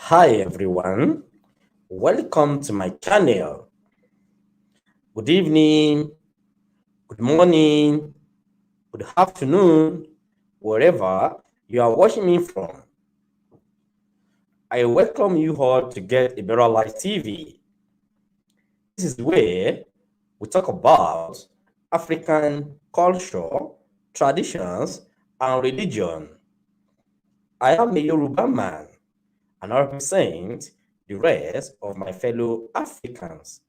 Hi everyone, welcome to my channel. Good evening, good morning, good afternoon, wherever you are watching me from. I welcome you all to Get a Better Life TV. This is where we talk about African culture, traditions, and religion. I am a Yoruba man and I represent the rest of my fellow Africans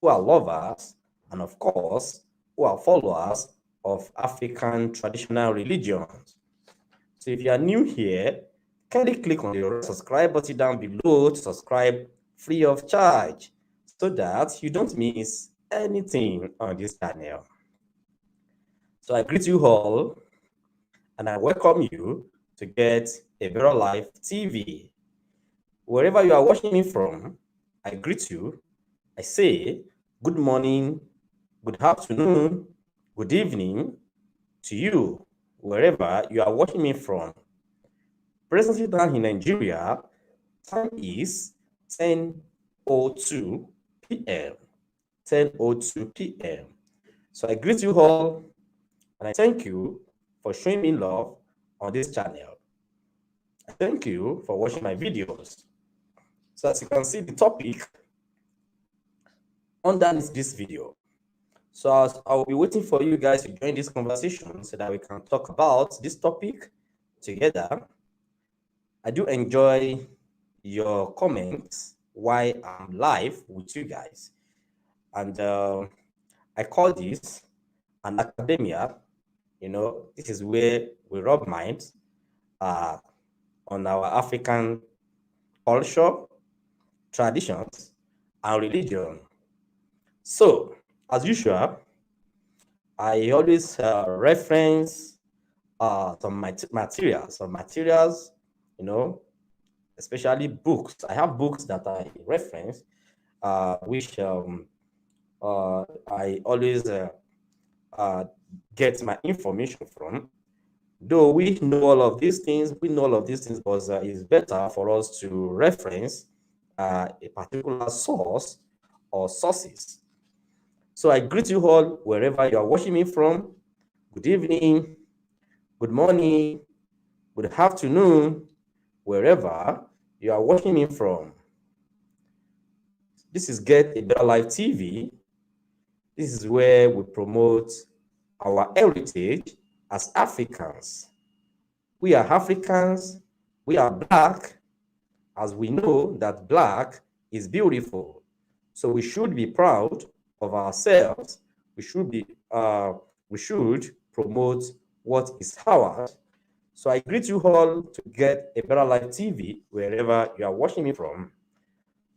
who are lovers and, of course, who are followers of African traditional religions. So if you are new here, kindly click on the red subscribe button down below to subscribe free of charge so that you don't miss anything on this channel. So I greet you all and I welcome you to Get a Better Life TV. Wherever you are watching me from, I greet you. I say good morning, good afternoon, good evening to you, wherever you are watching me from. Presently down in Nigeria, time is 10:02 p.m. 10:02 p.m. So I greet you all and I thank you for showing me love on this channel. I thank you for watching my videos. So as you can see the topic underneath this video. So I'll be waiting for you guys to join this conversation so that we can talk about this topic together. I do enjoy your comments while I'm live with you guys. And I call this an academia. This is where we rub minds uh, on our African culture, traditions, and religion. So, as usual, I always reference some materials, you know, especially books. I have books that I reference, which I always uh, get my information from. Though we know all of these things, but it's better for us to reference a particular source or sources. So I greet you all wherever you are watching me from. Good evening, good morning, good afternoon, wherever you are watching me from. This is Get a Better Life TV. This is where we promote our heritage as Africans. We are Africans, we are black, as we know that black is beautiful. So we should be proud of ourselves. We should we should promote what is ours. So I greet you all to Get a Better Life TV wherever you are watching me from.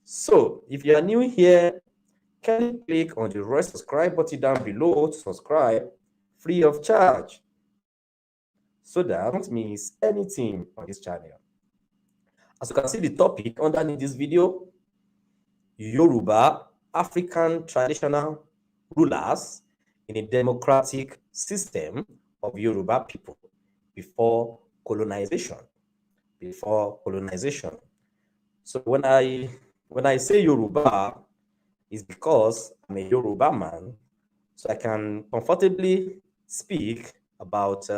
So if you are new here, kindly click on the red subscribe button down below to subscribe free of charge so that you don't miss anything on this channel. As you can see the topic underneath this video, Yoruba African traditional rulers in a democratic system of Yoruba people before colonization. Before colonization. So when I say Yoruba, it's because I'm a Yoruba man, so I can comfortably speak about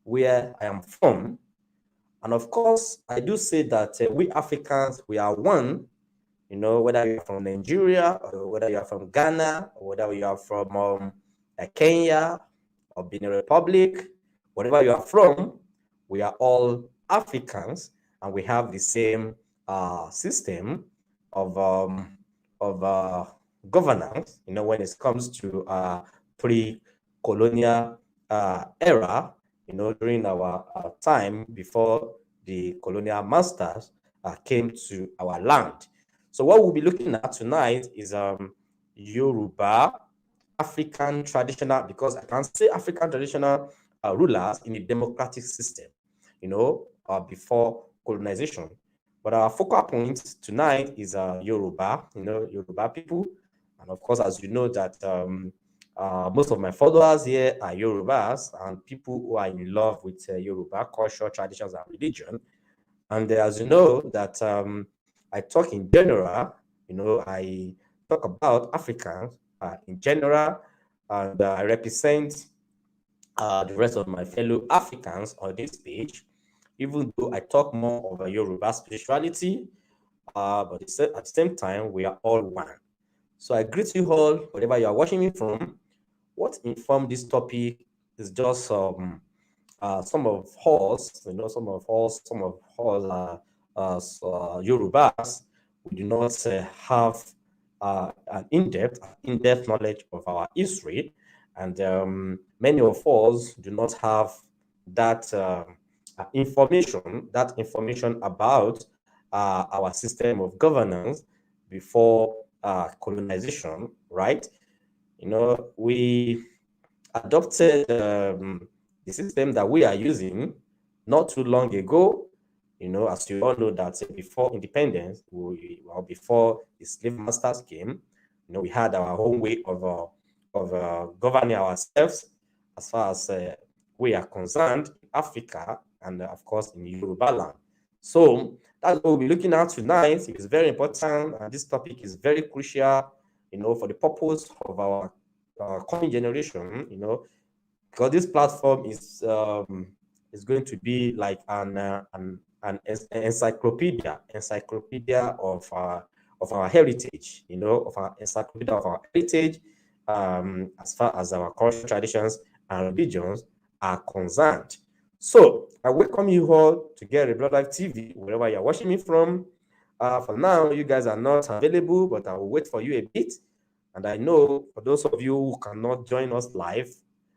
where I am from. And of course, I do say that we Africans, we are one, whether you're from Nigeria, or whether you are from Ghana, or whether you are from Kenya, or Benin Republic, wherever you are from, we are all Africans, and we have the same system of governance. When it comes to pre-colonial era, during our time before the colonial masters came to our land. So what we'll be looking at tonight is Yoruba African traditional, because I can say African traditional rulers in a democratic system, before colonization. But our focal point tonight is Yoruba, Yoruba people. And of course, as you know that most of my followers here are Yorubas and people who are in love with Yoruba culture, traditions, and religion. And as you know, that I talk in general, I talk about Africans in general, and I represent the rest of my fellow Africans on this page, even though I talk more of a Yoruba spirituality, but at the same time, we are all one. So I greet you all, wherever you are watching me from. What informed this topic is just some of us, Yorubas, we do not have an in-depth knowledge of our history, and many of us do not have that information about our system of governance before colonization, right? We adopted the system that we are using not too long ago. As you all know that before independence, before the slave masters came, we had our own way of governing ourselves as far as we are concerned in Africa and of course in Yoruba land. So that's what we'll be looking at tonight. It's very important, and this topic is very crucial, for the purpose of our coming generation, because this platform is going to be like an encyclopedia of our heritage, of our encyclopedia of our heritage, as far as our cultural traditions and religions are concerned. So I welcome you all to Get a Blood Life TV, wherever you're watching me from. For now, you guys are not available, but I will wait for you a bit. And I know for those of you who cannot join us live,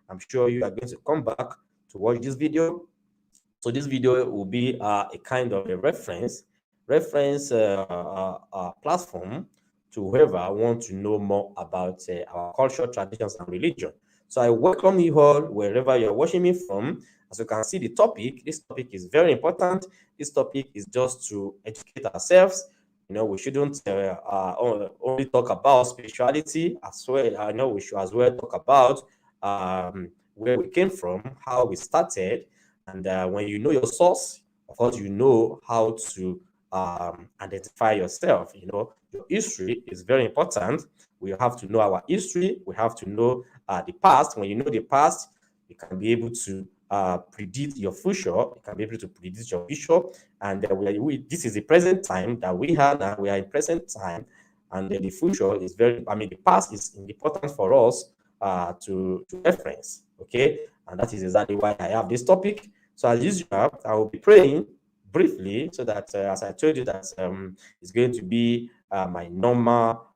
I'm sure you are going to come back to watch this video. So this video will be a kind of a reference platform to whoever wants to know more about our culture, traditions, and religion. So I welcome you all wherever you're watching me from. As you can see, this topic is very important. This topic is just to educate ourselves. We shouldn't only talk about spirituality as well. I know we should as well talk about where we came from, how we started, and when you know your source, of course, you know how to identify yourself. Your history is very important. We have to know our history. We have to know the past. When you know the past, you can be able to predict your future. You can be able to predict your future. And this is the present time that we have now. We are in present time, and the future is the past is important for us to reference. Okay, and that is exactly why I have this topic. So as usual, I will be praying briefly so that, as I told you, that it's going to be my normal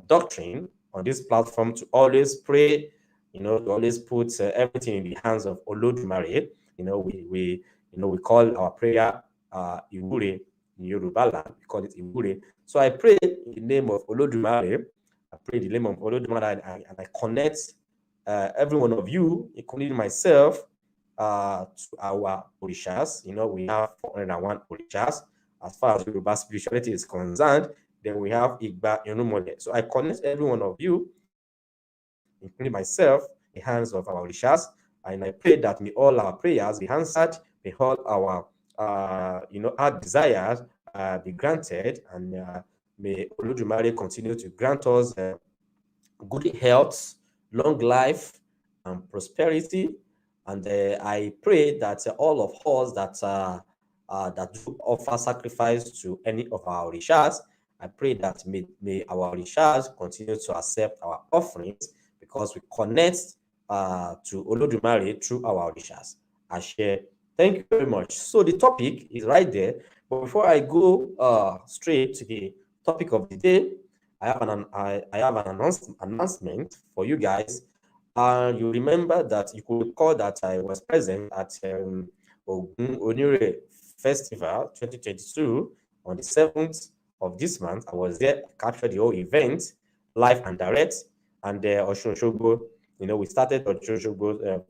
doctrine on this platform to always pray, to always put everything in the hands of Olodumare. We call our prayer Iwure in Yoruba land. We call it Iwure. So I pray in the name of Olodumare. I pray in the name of Olodumare, and I connect every one of you, including myself, to our orishas. We have 401 orishas as far as Yoruba spirituality is concerned. Then we have Igba Irumole. So I connect every one of you, including myself, in the hands of our orishas, and I pray that may all our prayers be answered, may all our our desires be granted, and may Olodumare continue to grant us good health, long life, and prosperity. And I pray that all of us that do offer sacrifice to any of our orishas, I pray that may our orishas continue to accept our offerings, because we connect to Olodumare through our orishas. I share. Thank you very much. So the topic is right there. But before I go straight to the topic of the day, I have an announcement for you guys. You remember that you could recall that I was present at Ogun Onire Festival 2022 on the 7th of this month. I was there, captured the whole event live and direct, and Osun Osogbo, we started Osun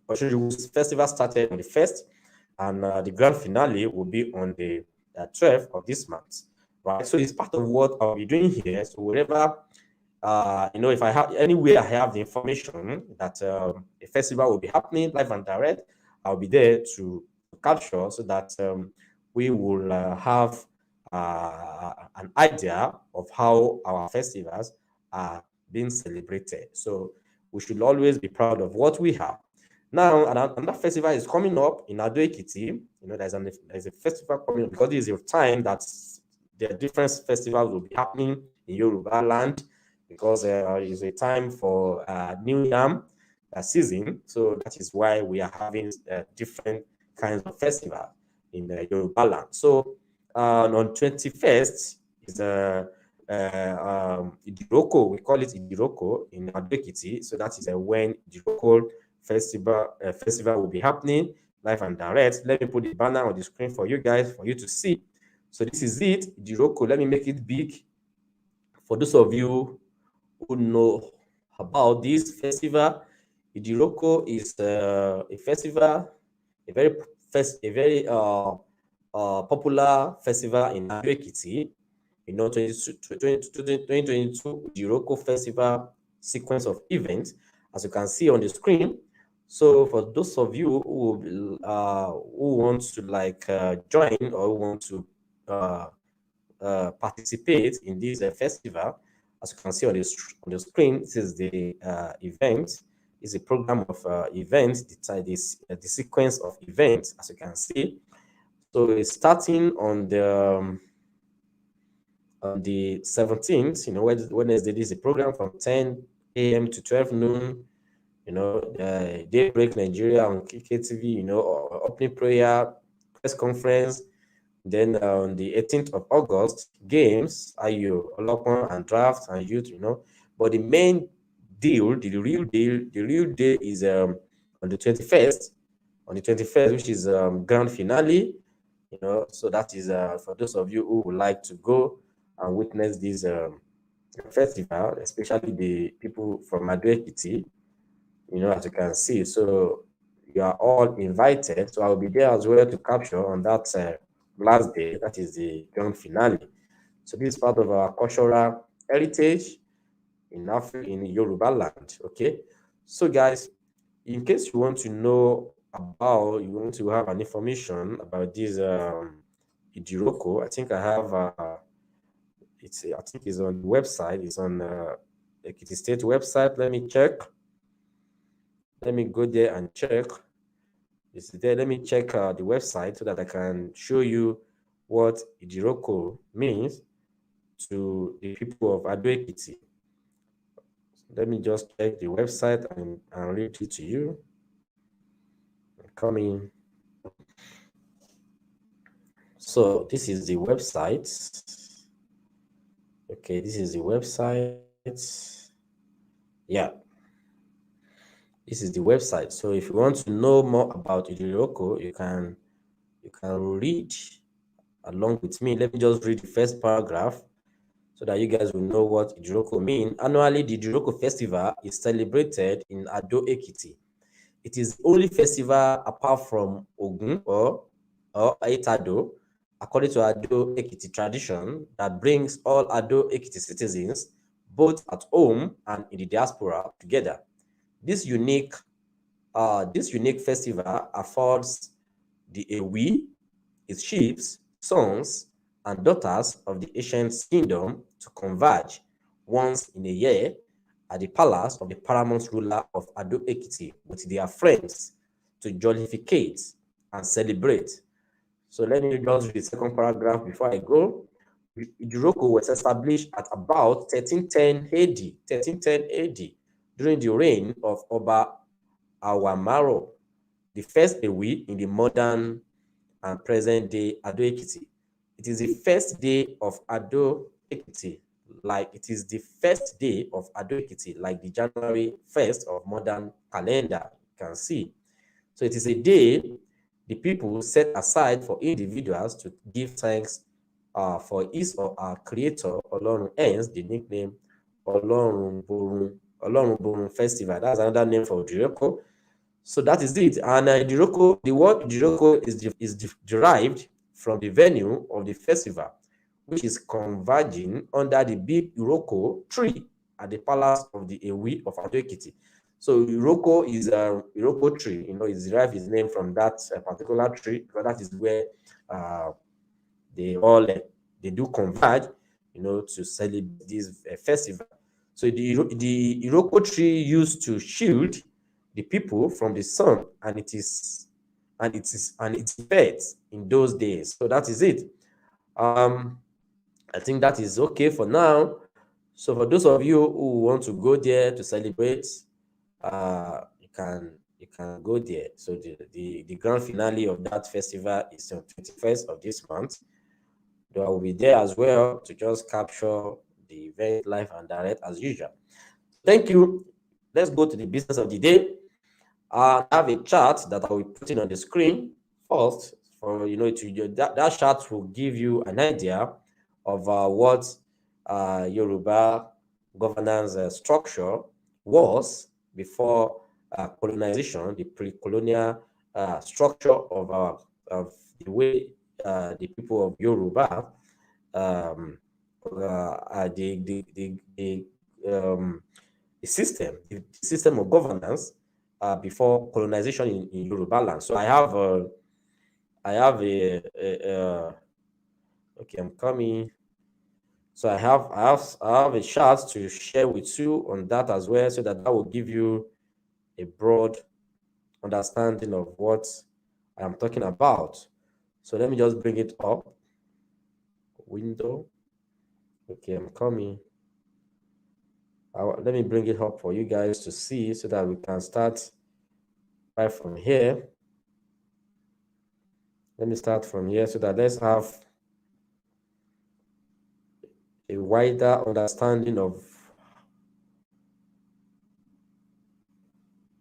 Osogbo's festival started on the 1st, and the grand finale will be on the 12th of this month. Right, so it's part of what I'll be doing here. So wherever, if I have anywhere I have the information that a festival will be happening live and direct, I'll be there to capture, so that we will have an idea of how our festivals are being celebrated. So we should always be proud of what we have. Now, another festival is coming up in Ado Ekiti. There's a festival coming up because this is a time that the different festivals will be happening in Yoruba land, because it's a time for New Yam season. So that is why we are having different kinds of festival in Yoruba land. So on 21st is Idiroko. We call it Idiroko in Ado Ekiti. So that is when Idiroko festival will be happening live and direct. Let me put the banner on the screen for you guys, for you to see. So this is it, Idiroko. Let me make it big for those of you who know about this festival. Idiroko is a festival, a very popular festival in Ado Ekiti. 2022 Idiroko Festival sequence of events, as you can see on the screen. So for those of you who want to join or who want to participate in this festival, as you can see on the screen, this is the event. It's a program of events, the sequence of events, as you can see. So it's starting on the 17th, Wednesday. This is a program from 10 a.m. to 12 noon. Daybreak Nigeria on KKTV, opening prayer, press conference. Then on the 18th of August, games, IU, Olokon and draft and youth, But the main deal, the real deal is on the 21st. On the 21st, which is grand finale, So that is for those of you who would like to go and witness this festival, especially the people from Ado Ekiti, as you can see. So you are all invited. So I will be there as well to capture on that last day. That is the grand finale. So this is part of our cultural heritage in Yoruba land. Okay. So guys, in case you want to know about, you want to have an information about this Idiroko, I think I have I think it's on the website. It's on Ekiti State website. Let me check. Let me go there and check. It's there. Let me check the website so that I can show you what Idiroko means to the people of Ado Ekiti. Let me just check the website and read it to you. Coming. So this is the website. Okay, this is the website. Yeah. This is the website. So if you want to know more about Idiroko, you can read along with me. Let me just read the first paragraph so that you guys will know what Idiroko means. Annually, the Idiroko Festival is celebrated in Ado Ekiti. It is the only festival apart from Ogun or Aitado, according to Ado Ekiti tradition, that brings all Ado Ekiti citizens, both at home and in the diaspora, together. This unique festival affords the Ewi, its chiefs, sons, and daughters of the ancient kingdom to converge once in a year at the palace of the paramount ruler of Ado Ekiti with their friends to jollificate and celebrate. So let me just read the second paragraph before I go. Idiroko was established at about 1310 AD, during the reign of Oba Awamaro, the first Ewi in the modern and present day Ado Ekiti. It is the first day of Ado Ekiti, like the January 1st of modern calendar, you can see. So it is a day the people set aside for individuals to give thanks for his or our creator, Olorun, hence the nickname Olorun Borun Festival. That's another name for Idiroko. So that is it. And the word Idiroko is derived from the venue of the festival, which is converging under the big Iroko tree at the palace of the Ewi of Ado Ekiti. So Iroko is a Iroko tree. It derived its name from that particular tree, because that is where they do converge, to celebrate this festival. So the Iroko tree used to shield the people from the sun and its effects in those days. So that is it. I think that is okay for now. So for those of you who want to go there to celebrate, you can go there. So the grand finale of that festival is on 21st of this month. Though I will be there as well to just capture the event live and direct as usual. Thank you. Let's go to the business of the day. I have a chart that I will put in on the screen first. That chart will give you an idea of what Yoruba governance structure was before colonization, the pre-colonial structure of the way the people of Yoruba the system of governance before colonization in Yoruba land. So I have okay, I'm coming. So I have a chart to share with you on that as well, so that will give you a broad understanding of what I am talking about. So let me just bring it up. Window. Okay, I'm coming. Let me bring it up for you guys to see, so that we can start right from here. Let me start from here, so that let's have a wider understanding of.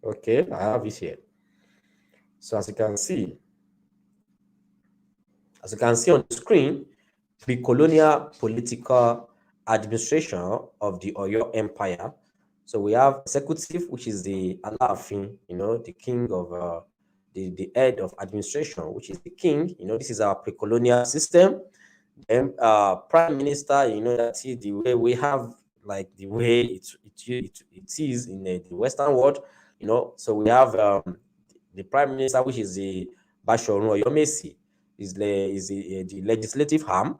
Okay, I have it here. So as you can see on the screen, the colonial political administration of the Oyo Empire. So we have executive, which is the Alaafin, the king of the head of administration, which is the king. This is our pre-colonial system. Then prime minister, that is the way we have, like the way it is in the Western world. So we have the prime minister, which is the Bashorun Oyomesi, is the legislative arm.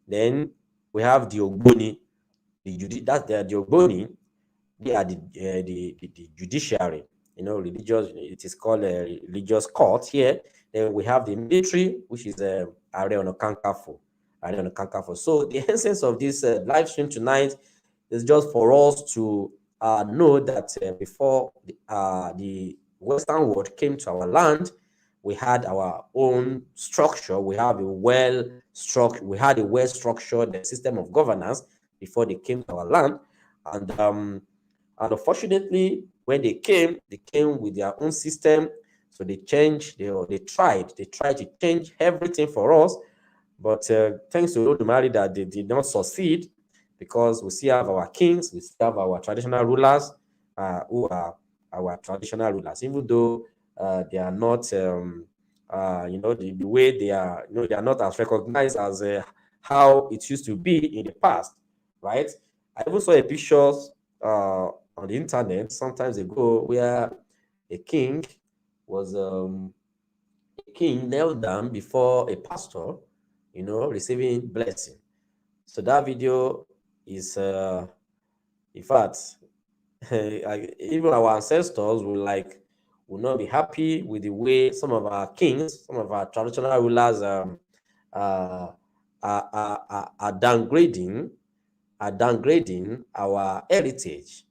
Then we have the Ogboni, the Ogboni. They are the judiciary, religious. It is called a religious court here. Then we have the military, which is Are Ona Kankafo. So the essence of this live stream tonight is just for us to know that before the Western world came to our land, we had our own structure. We had a well-structured system of governance before they came to our land, and unfortunately, when they came with their own system. So they changed. They tried to change everything for us, but thanks to Olodumare that they did not succeed, because we still have our kings, we still have our traditional rulers, who are our traditional rulers, even though they are not, the way they are, they are not as recognized as how it used to be in the past, right? I even saw a pictures on the internet sometimes ago where a king knelt down before a pastor, receiving blessing. So that video is, in fact, even our ancestors will not be happy with the way some of our kings, some of our traditional rulers are downgrading our heritage,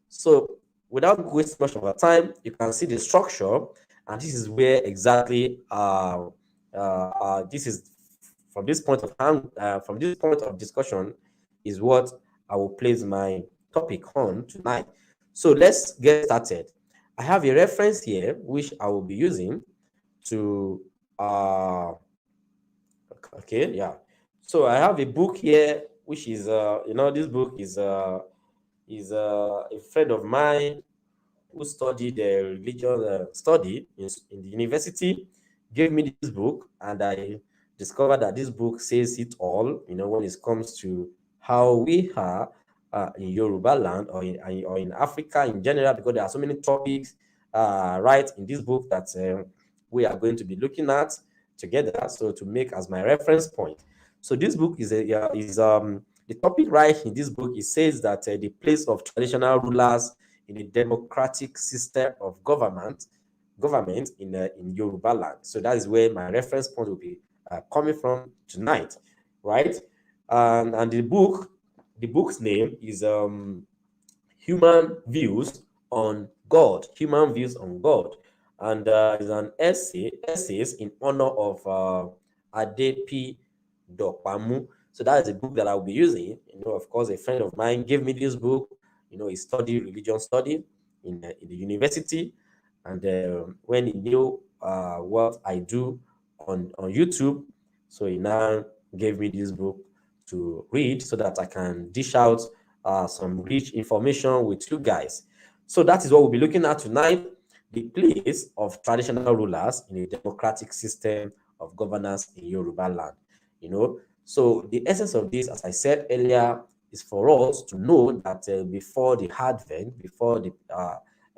So without wasting much of our time, you can see the structure, and this is where exactly this is from this point of discussion is what I will place my topic on tonight. So let's get started. I have a reference here which I will be using to okay, yeah. So I have a book here which is this book is a friend of mine who studied religion study in the university gave me this book, and I discovered that this book says it all, when it comes to how we are in Yoruba land, or in Africa in general, because there are so many topics right in this book that we are going to be looking at. together, so to make as my reference point. So this book is the topic right in this book. It says that the place of traditional rulers in a democratic system of government in Yoruba land. So that is where my reference point will be coming from tonight, right? And the book's name is Human Views on God. Human Views on God, and is an essays in honor of Adepi Dokpamu. So that is a book that I'll be using. Of course, a friend of mine gave me this book. He studied religion study in the university, and when he knew what I do on YouTube, so he now gave me this book to read so that I can dish out some rich information with you guys. So that is what we'll be looking at tonight: the place of traditional rulers in a democratic system of governance in Yoruba land. So the essence of this, as I said earlier, is for us to know that before the advent, before the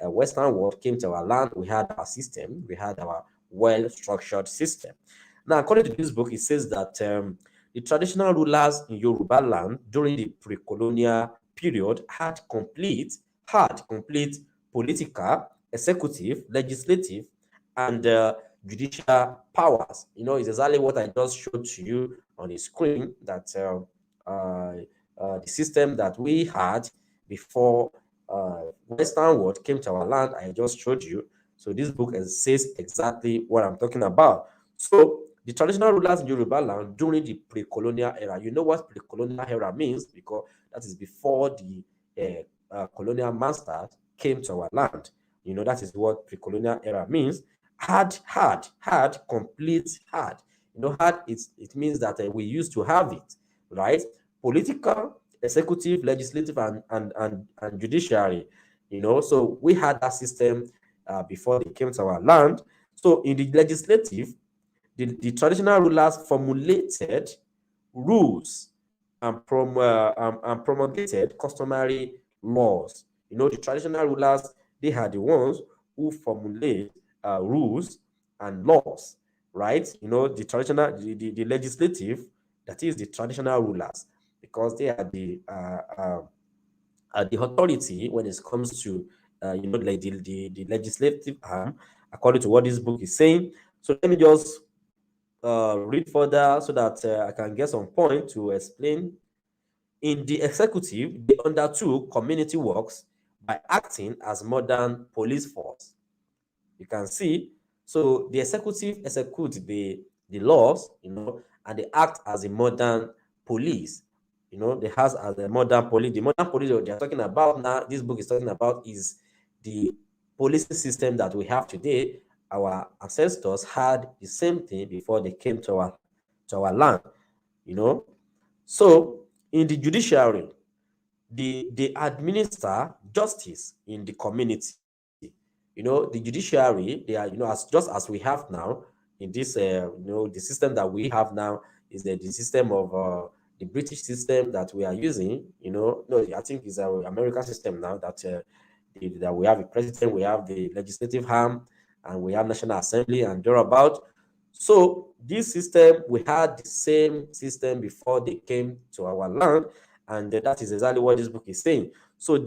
Western world came to our land, we had our system, we had our well-structured system. Now, according to this book, it says that the traditional rulers in Yoruba land during the pre-colonial period had complete political, executive, legislative, and judicial powers. It's exactly what I just showed to you on the screen, that the system that we had before Western world came to our land, I just showed you. So this book says exactly what I'm talking about. So the traditional rulers in Yoruba land during the pre-colonial era. You know what pre-colonial era means, because that is before the colonial masters came to our land. That is what pre-colonial era means. Complete had. Had, it means that we used to have it, right? Political, executive, legislative, and judiciary. So we had that system before they came to our land. So in the legislative, the traditional rulers formulated rules and promulgated customary laws. The traditional rulers, they are the ones who formulate rules and laws, right? The legislative, that is the traditional rulers, because they are the authority when it comes to like the legislative arm, according to what this book is saying. So let me just read further so that I can get some point to explain. In the executive, they undertook community works by acting as modern police force. You can see, so the executive execute the laws, and they act as a modern police. They has as a modern police. The modern police that they are talking about now, this book is talking about, is the policing system that we have today. Our ancestors had the same thing before they came to our land. So in the judiciary, they administer justice in the community. The judiciary, they are, just as we have now in this, the system that we have now is the system of the British system that we are using. No, I think it's our American system now, that we have a president, we have the legislative arm, and we have National Assembly and thereabout. So this system, we had the same system before they came to our land, and that is exactly what this book is saying. So in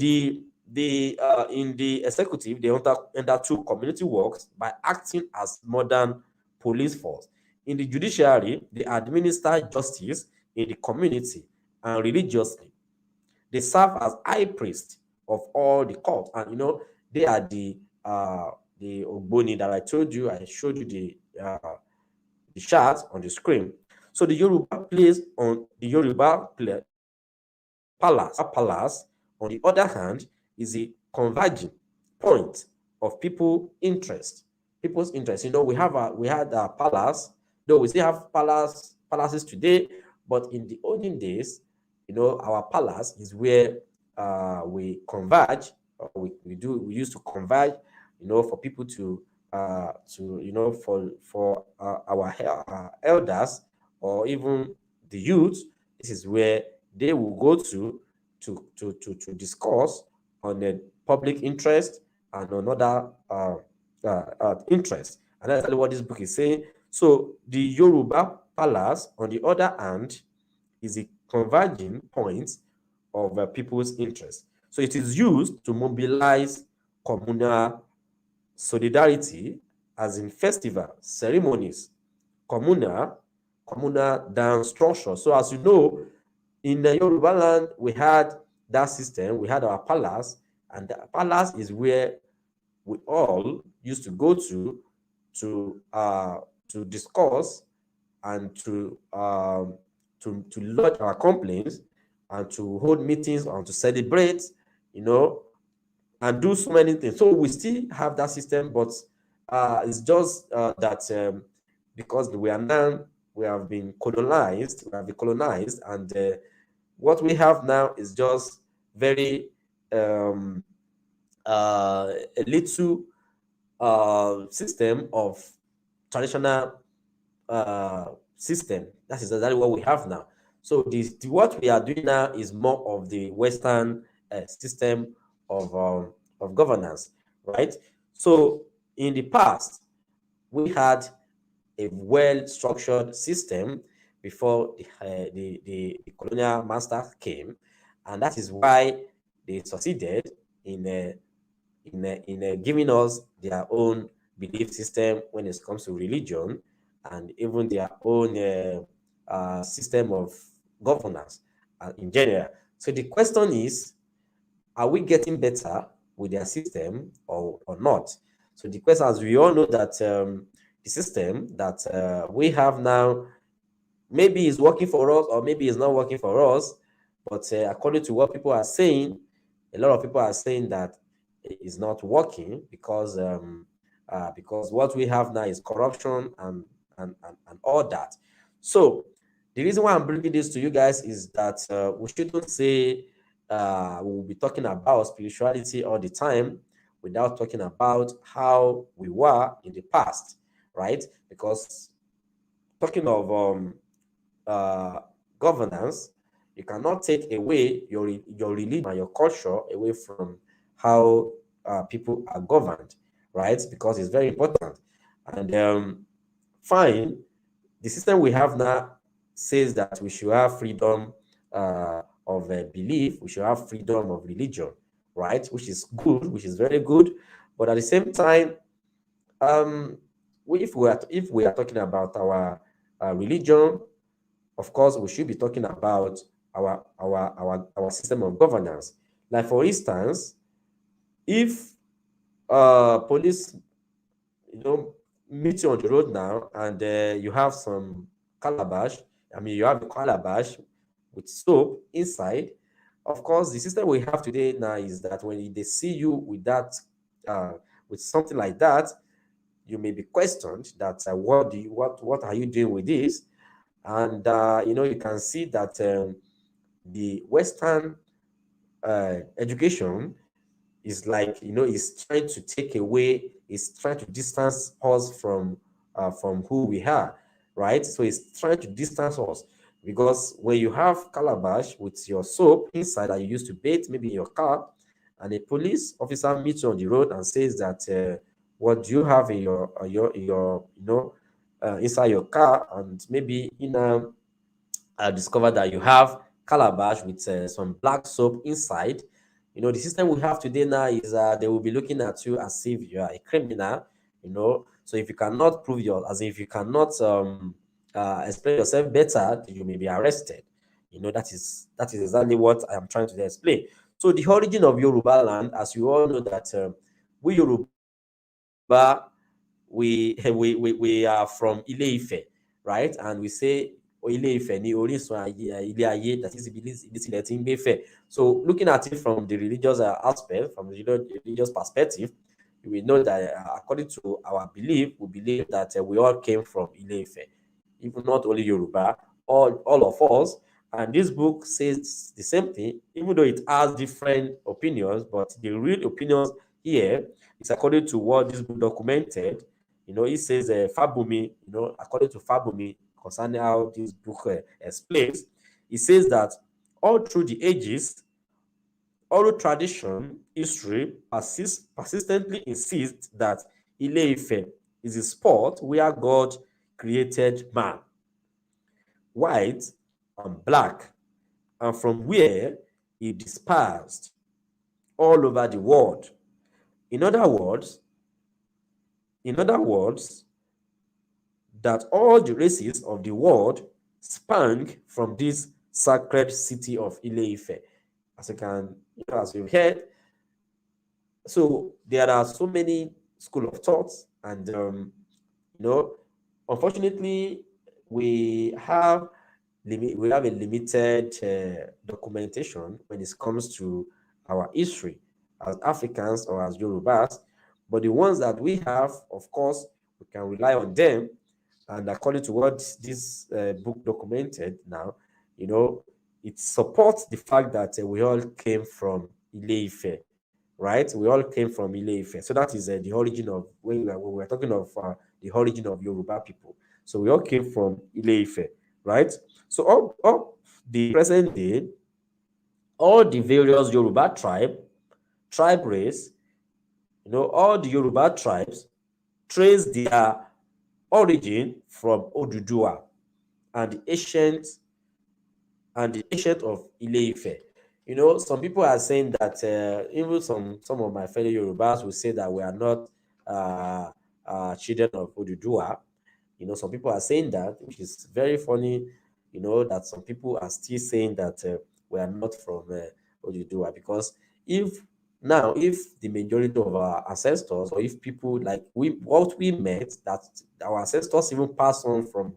the executive, they undertook community works by acting as modern police force. In the judiciary, they administer justice in the community and religiously. They serve as high priest of all the court, and they are the Ogboni that I told you. I showed you the chart on the screen. So the Yoruba place on the Yoruba palace, on the other hand, is a converging point of people's interest. We had a palace, though we still have palaces today, but in the olden days, our palace is where we converge. We used to converge, for people for our elders, or even the youth. This is where they will go to discuss on the public interest and on other interests. And that's what this book is saying. So the Yoruba palace, on the other hand, is a converging point of people's interest. So it is used to mobilize communal solidarity, as in festival, ceremonies, communal dance structure. So as you know, in the Yoruba land, we had that system, we had our palace, and the palace is where we all used to go to uh, to discuss and to lodge our complaints and to hold meetings and to celebrate, you know, and do so many things. So we still have that system, but it's just that because we have been colonized, and what we have now is just very um, a little system of traditional system. That is exactly what we have now. So what we are doing now is more of the Western system of governance, right? So in the past, we had a well-structured system before the colonial master came, and that is why they succeeded in giving us their own belief system when it comes to religion, and even their own system of governance in general. So the question is, are we getting better with their system or not? So the question, as we all know, that the system that we have now maybe is working for us or maybe it's not working for us, but according to what people are saying, a lot of people are saying that it is not working because what we have now is corruption and all that. So the reason why I'm bringing this to you guys is that we shouldn't say we'll be talking about spirituality all the time without talking about how we were in the past, right? Because talking of uh, governance, you cannot take away your religion and your culture away from how people are governed, right? Because it's very important. And fine, the system we have now says that we should have freedom of belief, we should have freedom of religion, right? Which is good, which is very good. But at the same time, um, if we are talking about our religion, of course, we should be talking about our system of governance. Like for instance, if police, meet you on the road now, and you have some calabash. I mean, you have a calabash with soap inside. Of course, the system we have today now is that when they see you with that, with something like that, you may be questioned that what are you doing with this? And you can see that the Western education is like, is trying to take away, is trying to distance us from who we are, right? So it's trying to distance us, because when you have calabash with your soap inside that you used to bathe maybe in your car, and a police officer meets you on the road and says that what do you have in your inside your car, and maybe discover that you have calabash with some black soap inside. The system we have today now is they will be looking at you as if you are a criminal. So if you cannot prove as if you cannot explain yourself better, you may be arrested. That is exactly what I am trying to explain. So the origin of Yoruba land, as you all know, that we Yoruba, we are from Ile-Ife, right? And we say Ile-Ife ni orísun ilé ayé, that is ibi tí ti ń gbé fẹ̀. So looking at it from the religious aspect, from the religious perspective, we know that according to our belief, we believe that we all came from Ile-Ife, even not only Yoruba, all of us. And this book says the same thing, even though it has different opinions, but the real opinions here is according to what this book documented. It says Fabumi, according to Fabumi, concerning how this book explains, it says that all through the ages, oral tradition, history persistently insists that Ile-Ife is a spot where God created man, white and black, and from where he dispersed all over the world. In other words, in other words, that all the races of the world sprang from this sacred city of Ile-Ife. As you can, as you've heard, so there are so many school of thoughts, and unfortunately, we have we have a limited documentation when it comes to our history as Africans or as Yorubas. But the ones that we have, of course, we can rely on them. And according to what this book documented now, it supports the fact that we all came from Ile-Ife, right? We all came from Ile-Ife. So that is the origin of, when we're talking of the origin of Yoruba people. So we all came from Ile-Ife, right? So up the present day, all the various Yoruba tribe race, all the Yoruba tribes trace their origin from Oduduwa and the ancient of Ile-Ife. Some people are saying that even some of my fellow Yorubas will say that we are not uh, children of Oduduwa. Some people are saying that, which is very funny. That some people are still saying that we are not from Oduduwa, because if the majority of our ancestors, or if people like what we met, that our ancestors even pass on from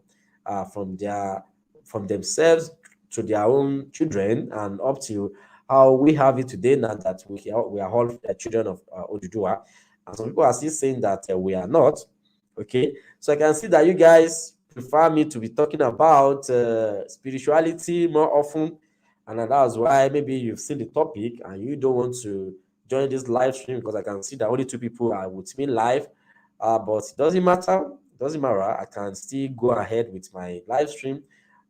themselves to their own children, and up to how we have it today now, that we are all the children of Oduduwa. And some people are still saying that we are not. Okay, so I can see that you guys prefer me to be talking about spirituality more often, and that's why maybe you've seen the topic and you don't want to join this live stream, because I can see that only 2 people are with me live. But it doesn't matter. It doesn't matter. I can still go ahead with my live stream,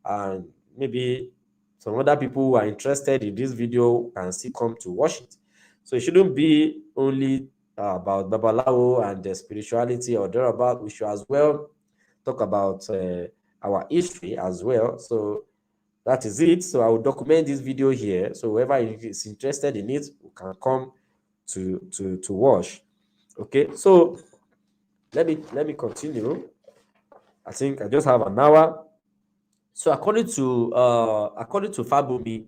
and maybe some other people who are interested in this video can still come to watch it. So it shouldn't be only about Babalawo and the spirituality or thereabout. We should as well talk about our history as well. So that is it. So I will document this video here. So whoever is interested in it can come to watch. Okay, so let me continue. I think I just have an hour. So according to Fabumi,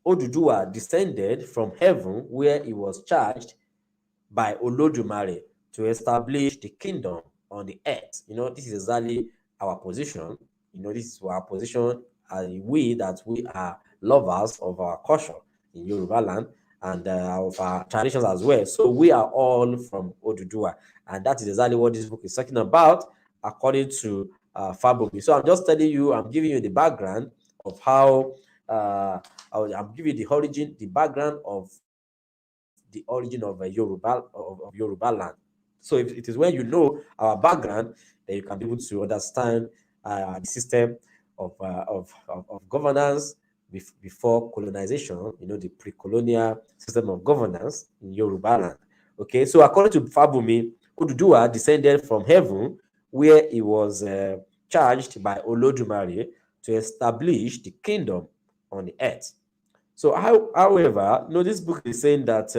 Oduduwa descended from heaven, where he was charged by Olodumare to establish the kingdom on the earth. This is exactly our position. This is our position, and we are lovers of our culture in Yoruba land, and of our traditions as well. So we are all from Oduduwa, and that is exactly what this book is talking about, according to Fabumi. So I'm just telling you, I'm giving you the background of how I'm giving you the origin, the background of the origin of Yoruba land. So if it is when you know our background, then you can be able to understand the system of governance before colonization. The pre-colonial system of governance in Yoruba land. Okay, so according to Fabumi, Oduduwa descended from heaven, where he was charged by Olodumare to establish the kingdom on the earth. So, however, this book is saying that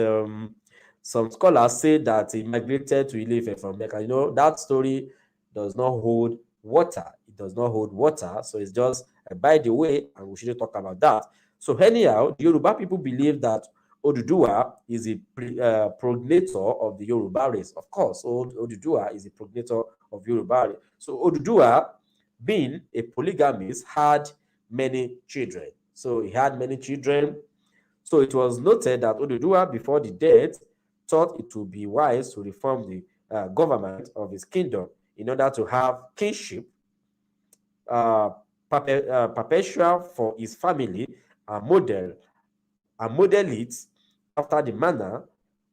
some scholars say that he migrated to Ile-Ife from Mecca. That story does not hold water. It does not hold water. So it's just by the way, and we shouldn't talk about that. So anyhow, the Yoruba people believe that Oduduwa is a progenitor of the Yoruba race. Of course, Oduduwa is a progenitor of Yoruba race. So Oduduwa, being a polygamist, had many children. So he had many children. So it was noted that Oduduwa, before the death, thought it would be wise to reform the government of his kingdom in order to have kingship perpetual for his family, and model it after the manner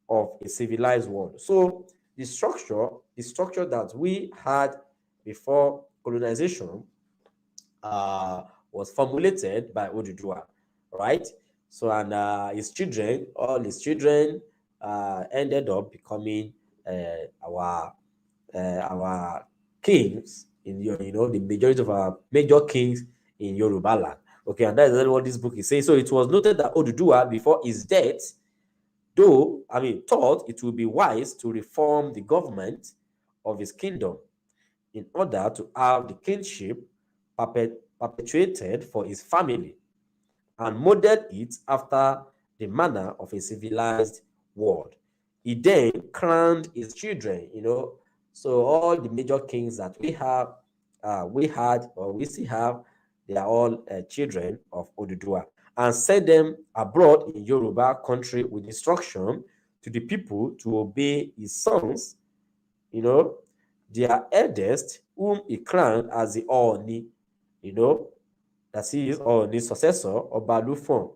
of a civilized world. So the structure that we had before colonization was formulated by Oduduwa, right? So, and all his children ended up becoming our kings in your, the majority of our major kings in Yoruba land. Okay, and that is what this book is saying. So it was noted that Oduduwa, before his death, thought it would be wise to reform the government of his kingdom in order to have the kingship perpetuated for his family, and modeled it after the manner of a civilized world. He then crowned his children, so all the major kings that we had, or we still have, they are all children of Oduduwa, and sent them abroad in Yoruba country with instruction to the people to obey his sons, their eldest, whom he crowned as the Oni, that is Oni's successor, Obalufon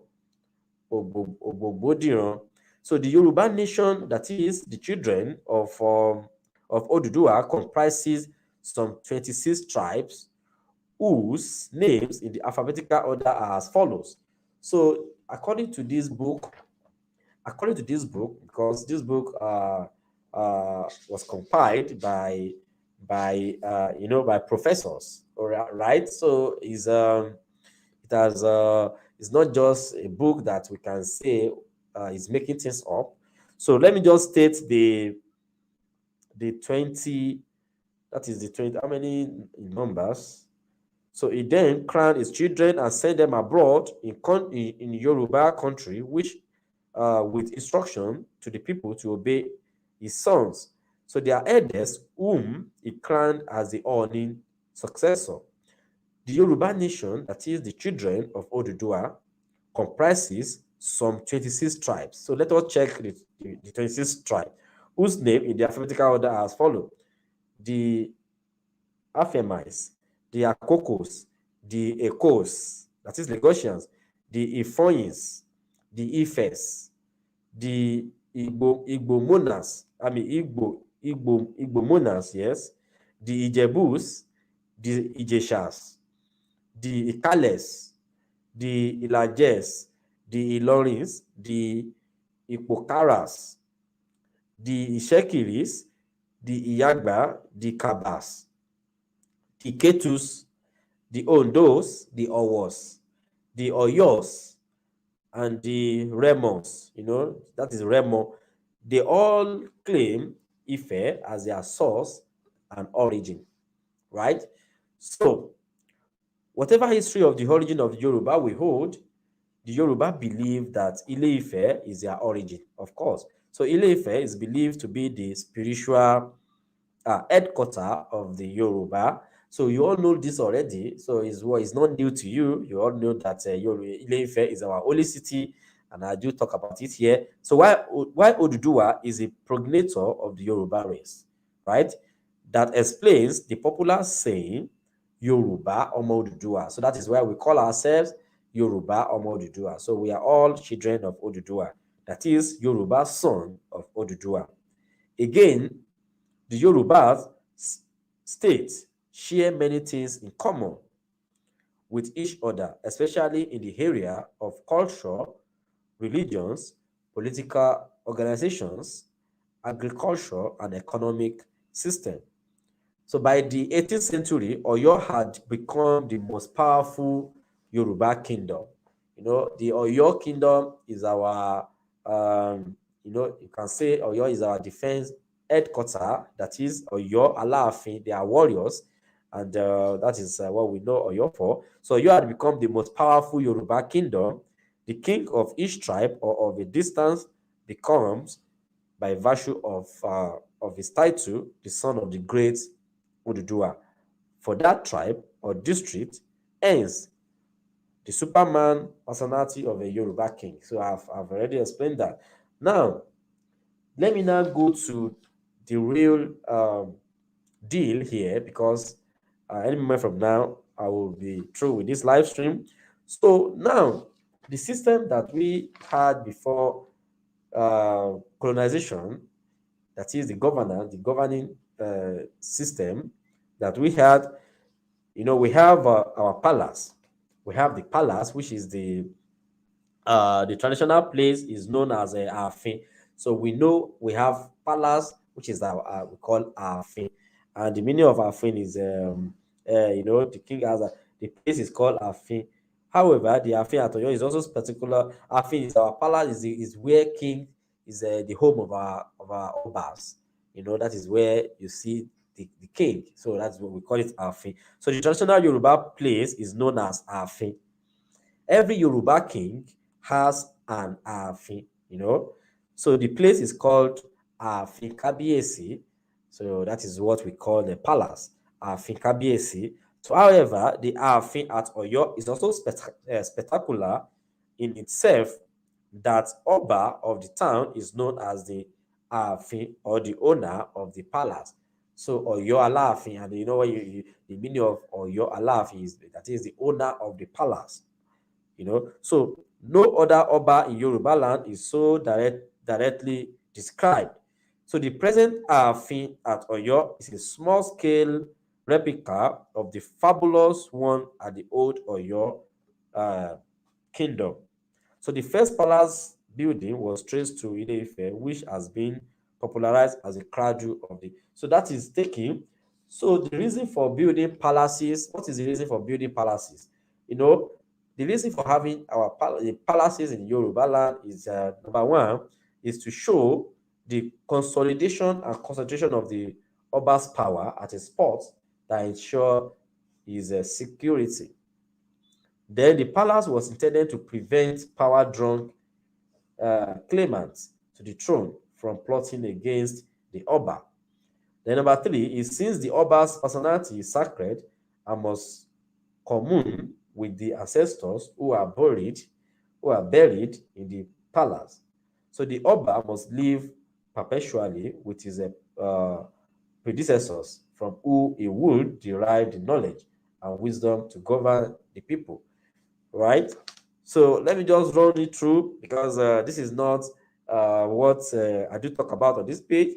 Ogbodiran. So the Yoruba nation, that is the children of Oduduwa, comprises some 26 tribes whose names in the alphabetical order are as follows. So according to this book, because this book was compiled by professors, all right? So it's not just a book that we can say is making things up. So let me just state the 20, that is the 20, how many numbers? So he then crowned his children and sent them abroad in Yoruba country, which with instruction to the people to obey his sons. So their eldest, whom he crowned as the Oni successor. The Yoruba nation, that is the children of Oduduwa, comprises some 26 tribes. So let us check the 26 tribes, whose name in the alphabetical order are as follows: the Afemis, the Akokos, the Ekos, that is Lagosians, the Ifoyins, the Ifes, the Igbo Monas, yes, the Ijebus, the Ijeshas, the Ikales, the Ilajes, the Ilorins, the Ipokaras, the Ishekiris, the Iyagba, the Kabas, the Ketus, the Ondos, the Owos, the Oyos, and the Remos, that is Remo. They all claim Ife as their source and origin, right? So, whatever history of the origin of Yoruba we hold, the Yoruba believe that Ile-Ife is their origin, of course. So Ile-Ife is believed to be the spiritual headquarter of the Yoruba. So you all know this already. So it's not new to you. You all know that Ile-Ife is our holy city, and I do talk about it here. So why Oduduwa is a progenitor of the Yoruba race, right? That explains the popular saying Yoruba Omo Oduduwa. So that is why we call ourselves Yoruba Omo Oduduwa. So we are all children of Oduduwa. That is Yoruba son of Oduduwa. Again, the Yorubas states share many things in common with each other, especially in the area of culture, religions, political organizations, agriculture, and economic system. So by the 18th century, Oyo had become the most powerful Yoruba kingdom. The Oyo kingdom is our, you can say Oyo is our defense headquarter. That is Oyo, Alaafin, they are warriors. And that is what we know Oyo for. So Oyo had become the most powerful Yoruba kingdom. The king of each tribe or of a distance becomes, by virtue of his title, the son of the great Oduduwa for that tribe or district, hence the Superman personality of a Yoruba king. So I've already explained that. Now, let me now go to the real deal here, because any moment from now, I will be through with this live stream. So now, the system that we had before colonization, that is the governing system that we had, we have our palace. We have the palace, which is the traditional place is known as Afin. So we know we have palace, which is we call Afin, And the meaning of Afin is, the king has the place is called Afin. However, the Afin at Oyo is also particular. Afin is our palace, is where king is the home of our obas. That is where you see the king. So that's what we call it Afin. So the traditional Yoruba place is known as Afin. Every Yoruba king has an Aafin. So the place is called Aafin Kabiesi. So that is what we call the palace, Aafin Kabiesi. So, however, the Aafin at Oyo is also spectacular in itself, that Oba of the town is known as the Aafin, or the owner of the palace. So Oyo Alaafin, and what the meaning of Oyo Alaafin is, that is the owner of the palace. So no other Oba in Yoruba land is so directly described. So the present Aafin at Oyo is a small-scale replica of the fabulous one at the old Oyo uh, kingdom. So the first palace building was traced to Ile-Ife, which has been popularized as a cradle of the. So that is taking. So the reason for building palaces, what is the reason for building palaces? The reason for having our palaces in Yoruba land is, number one, is to show the consolidation and concentration of the Oba's power at a spot that ensure his security. Then the palace was intended to prevent power-drunk claimants to the throne from plotting against the Oba. Then number three is, since the Oba's personality is sacred and must commune with the ancestors who are buried in the palace. So the Oba must live perpetually with his predecessors, from who he would derive the knowledge and wisdom to govern the people. Right? So let me just run it through, because this is not what I do talk about on this page,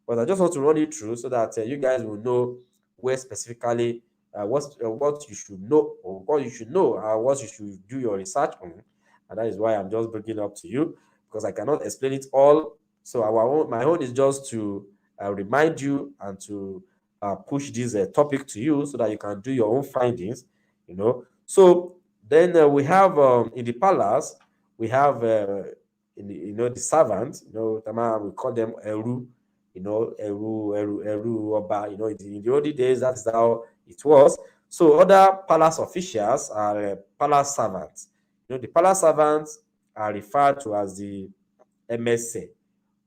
but I just want to run it through so that you guys will know where specifically what you should know, or what you should know, what you should do your research on, and that is why I'm just bringing it up to you, because I cannot explain it all. So my own is just to remind you and to push this topic to you so that you can do your own findings. So then we have in the palace, we have the servants. We call them Eru. Eru Oba. In the olden days, that's how it was. So other palace officials are palace servants. The palace servants are referred to as the Emese,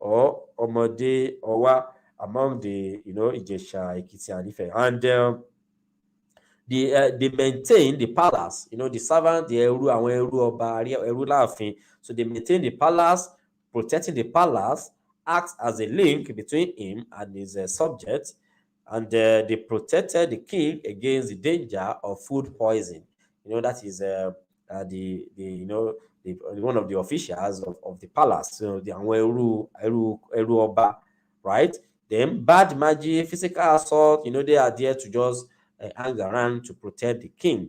or Omode Owa, among the Ijesha, Ekiti, and Ife. And they maintain the palace. The servant, the Eru, àwọn Eru Ọba, Eru Láàfin. So they maintain the palace, protecting the palace, acts as a link between him and his subjects, and they protected the king against the danger of food poison. That is one of the officials of the palace. So the àwọn Eru Ọba, right? Then bad magic, physical assault, they are there to just hang around to protect the king.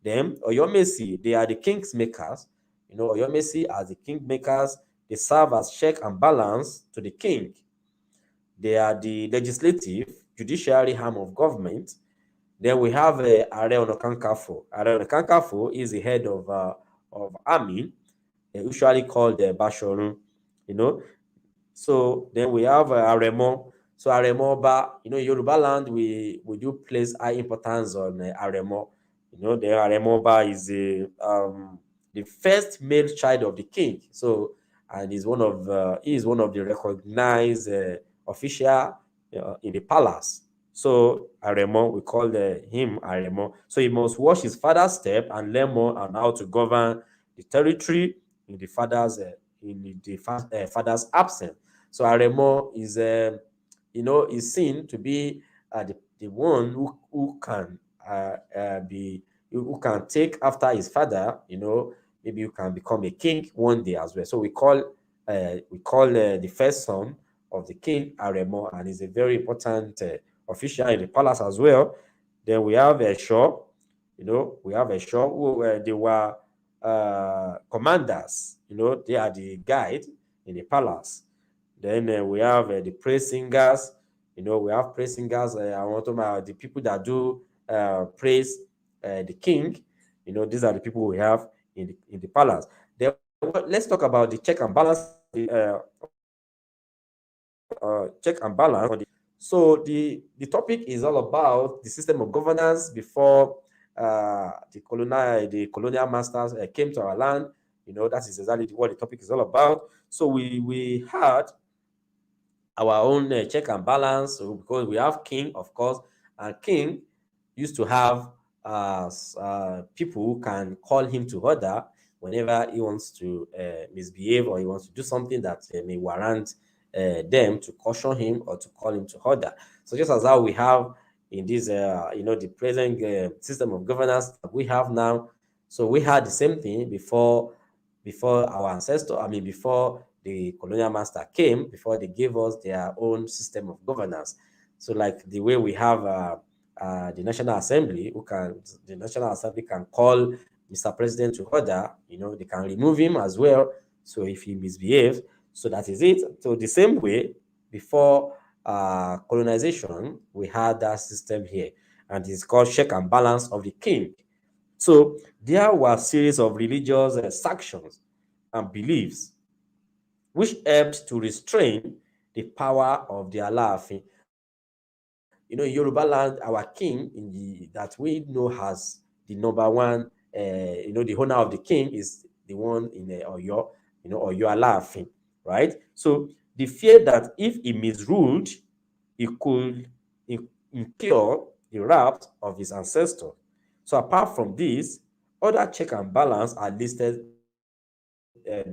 Then Oyomesi, they are the king's makers. Oyomesi are the king makers. They serve as check and balance to the king. They are the legislative, judiciary arm of government. Then we have Are Ona Kakanfo. Are Ona Kakanfo is the head of army, usually called Bashorun. So then we have Aremo. So Aremo Oba, Yoruba land, we do place high importance on Aremo. The Aremo Oba is the first male child of the king. So, and he is one of the recognized official in the palace. So Aremo, we call him Aremo. So he must watch his father's step and learn more on how to govern the territory in the father's father's absence. So Aremo is is seen to be the one who can who can take after his father. Maybe you can become a king one day as well. So we call the first son of the king Aremo, and is a very important official in the palace as well. Then we have a Shaw. We have a Shaw who they were commanders. They are the guide in the palace. Then we have the praise singers. We have praise singers. I want to the people that do praise the king. These are the people we have in the palace. Then let's talk about the check and balance check and balance on the. So the topic is all about the system of governance before the colonial masters came to our land. That is exactly what the topic is all about. So we had our own check and balance, so because we have king, of course, and king used to have people who can call him to order whenever he wants to misbehave, or he wants to do something that may warrant them to caution him or to call him to order. So just as how we have in this the present system of governance that we have now, so we had the same thing before our ancestors, before the colonial master came, before they gave us their own system of governance. So like the way we have the National Assembly, the National Assembly can call Mr. President to order, they can remove him as well. So if he misbehaves, so that is it. So the same way, before colonization, we had that system here, and it's called check and balance of the king. So there were a series of religious sanctions and beliefs which helped to restrain the power of the Alaafin. In Yoruba land, our king that we know as the number one, the owner of the king is the one in Oyo, Oyo Alaafin, right? So the fear that if he misruled, he could incur the wrath of his ancestors. So apart from this, other check and balance are listed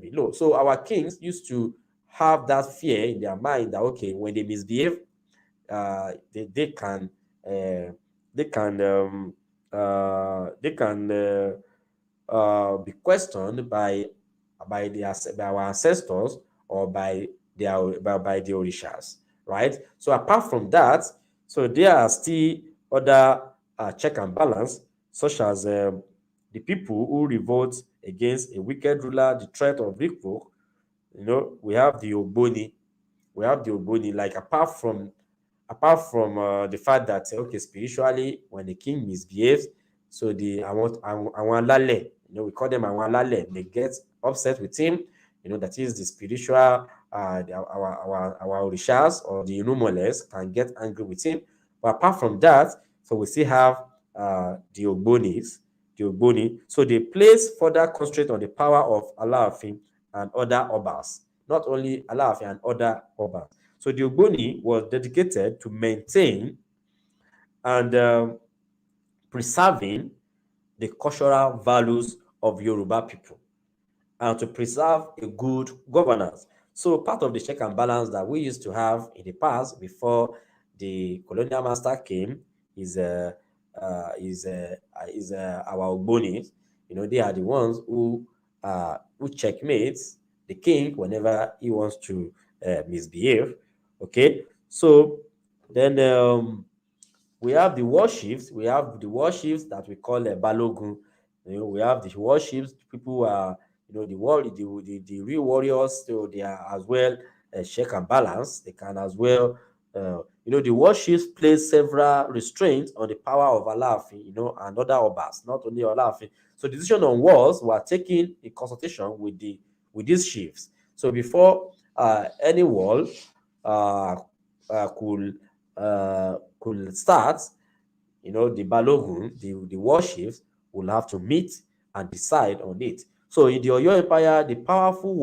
below. So our kings used to have that fear in their mind that, okay, when they misbehave, they can they can be questioned by our ancestors, or by the orishas, right? So apart from that, so there are still other check and balance, such as the people who revolt against a wicked ruler, the threat of revoke. We have the Ogboni. Like apart from the fact that okay, spiritually, when the king misbehaves, so the àwọn alálẹ̀, we call them àwọn alálẹ̀, they get upset with him. That is the spiritual, our orishas or the Inumoles can get angry with him. But apart from that, so we still have the Ogboni. So they place further constraint on the power of Alaafin and other obas, not only Alaafin and other obas. So the Ogboni was dedicated to maintain and preserving the cultural values of Yoruba people, and to preserve a good governance. So part of the check and balance that we used to have in the past before the colonial master came is our Ogbonis. They are the ones who checkmates the king whenever he wants to misbehave. Okay, so then we have the warships. We have the warships that we call Balogun. We have the warships. People who are, the real warriors. So they are as well check and balance. They can as well, the warships place several restraints on the power of Alaafin, and other obas, not only Alaafin. So decision on wars were taken in consultation with these chiefs. So before any war uh, could start, the Balogun, the warships, will have to meet and decide on it. So in the Oyo Empire, the powerful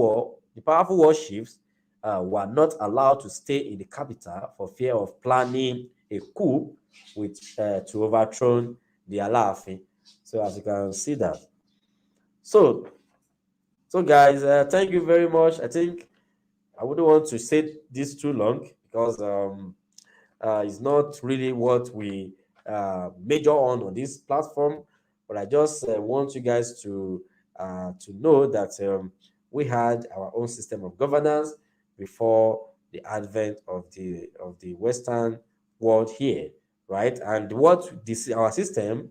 warships were not allowed to stay in the capital for fear of planning a coup to overthrow the Alaafin. So as you can see that. So guys, thank you very much. I think I wouldn't want to say this too long, because it's not really what we major on this platform. But I just want you guys to know that we had our own system of governance before the advent of the Western world here, right? And what this our system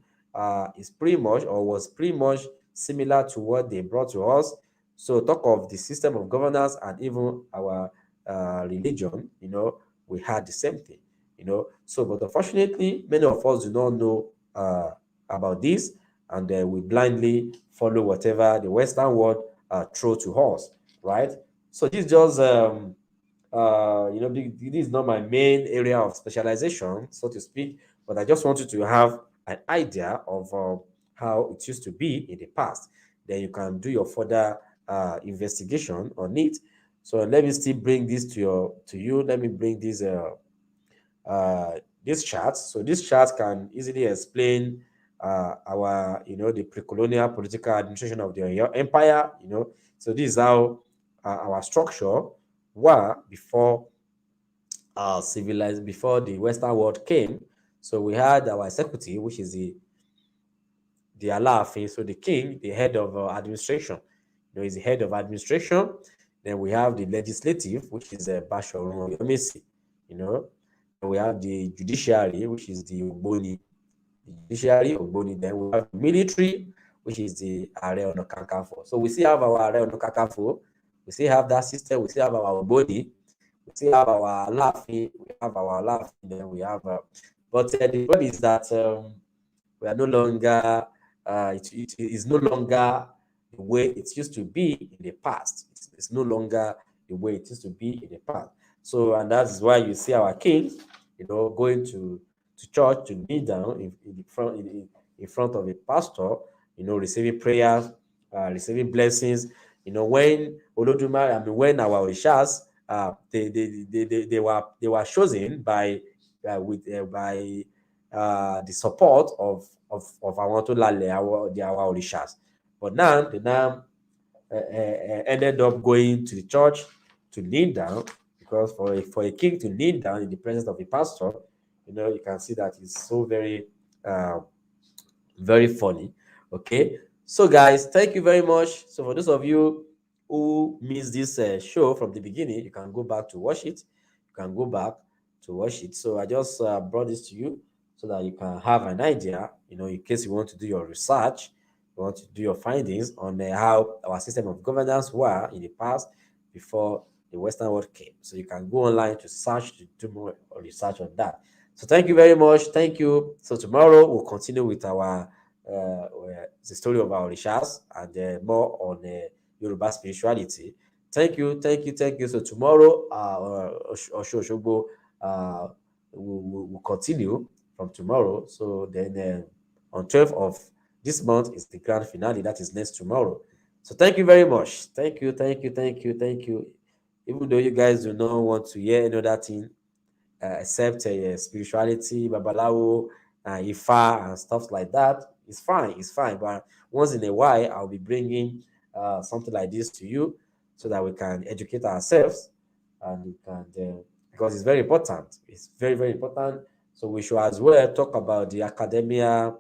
is pretty much, or was pretty much, similar to what they brought to us. So talk of the system of governance and even our religion, we had the same thing. So, but unfortunately, many of us do not know about this, and we blindly follow whatever the Western world throw to us, right? So this just this is not my main area of specialization, so to speak, but I just want you to have an idea of how it used to be in the past. Then you can do your further investigation on it. So let me still bring this to you. Let me bring uh, this chart. So this chart can easily explain our, the pre-colonial political administration of the empire. So this is how our structure were before civilized, before the Western world came. So we had our executive, which is the Alaafin, so the king, the head of administration. Is the head of administration. Then we have the legislative, which is Basharun Oyomesi. Then we have the judiciary, which is the Ogboni. The judiciary, Ogboni. Then we have the military, which is the Are Ona Kakanfo. So we still have our Are Ona Kakanfo. We still have that system. We still have our Ogboni. We still have our Alaafin. We have our Alaafin. Then we have, but the problem is that we are no longer, it is no longer the way it used to be in the past. It's no longer the way it used to be in the past. So, and that's why you see our kings, going to church to kneel down in front of a pastor, receiving prayers, receiving blessings. When Olodumare, when our Orishas, they were chosen by by the support of our Tolale, our Orishas. But now they now ended up going to the church to kneel down, because for a king to kneel down in the presence of a pastor, you can see that it's so very very funny. Okay, so guys, thank you very much. So for those of you who missed this show from the beginning, you can go back to watch it. You can go back to watch it. So I just brought this to you so that you can have an idea, in case you want to do your research, you want to do your findings on how our system of governance were in the past before the Western world came. So you can go online to search, to do more research on that. So thank you very much. Thank you. So tomorrow we'll continue with the story of our Orishas, and more on Yoruba spirituality. Thank you, thank you, thank you. So tomorrow, Oshogbo will continue from tomorrow. So then on 12th of this month is the grand finale. That is next tomorrow. So thank you very much. Thank you, thank you, thank you, thank you. Even though you guys do not want to hear another thing, except spirituality, babalawo, ifa, and stuff like that, it's fine. It's fine. But once in a while, I'll be bringing something like this to you so that we can educate ourselves, and we can, because it's very important. It's very, very important. So we should as well talk about the academia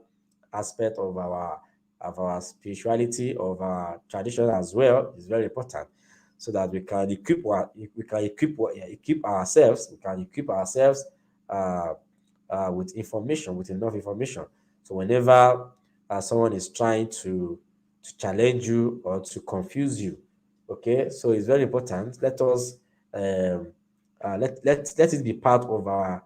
aspect of our spirituality, of our tradition as well. It's very important, so that we can equip ourselves. We can equip ourselves with information, with enough information. So whenever someone is trying to challenge you or to confuse you, okay. So it's very important. Let us let it be part of our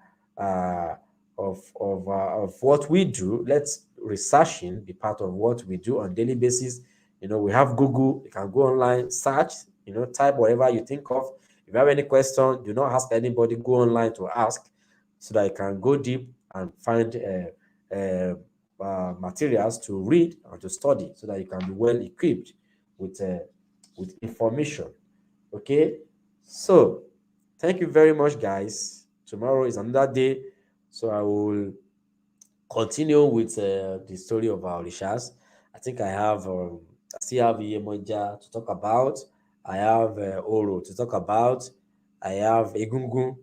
of what we do. Let's researching be part of what we do on daily basis. We have Google. You can go online, search, type whatever you think of. If you have any question, do not ask anybody. Go online to ask, so that you can go deep and find materials to read and to study, so that you can be well equipped with information. Okay, so thank you very much, guys. Tomorrow is another day, so I will continue with the story of our Orishas. I think I still have Yemoja to talk about. I have Oro to talk about. I have Egungun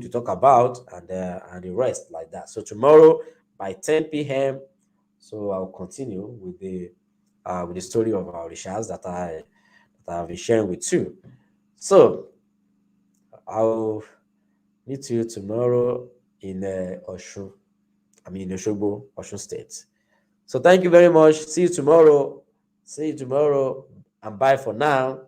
to talk about, and the rest like that. So tomorrow by 10 p.m. So I'll continue with the story of our Orishas that I have been sharing with you. So I'll meet you tomorrow in Oshun. Oshogbo, Osun State. So thank you very much. See you tomorrow. See you tomorrow, and bye for now.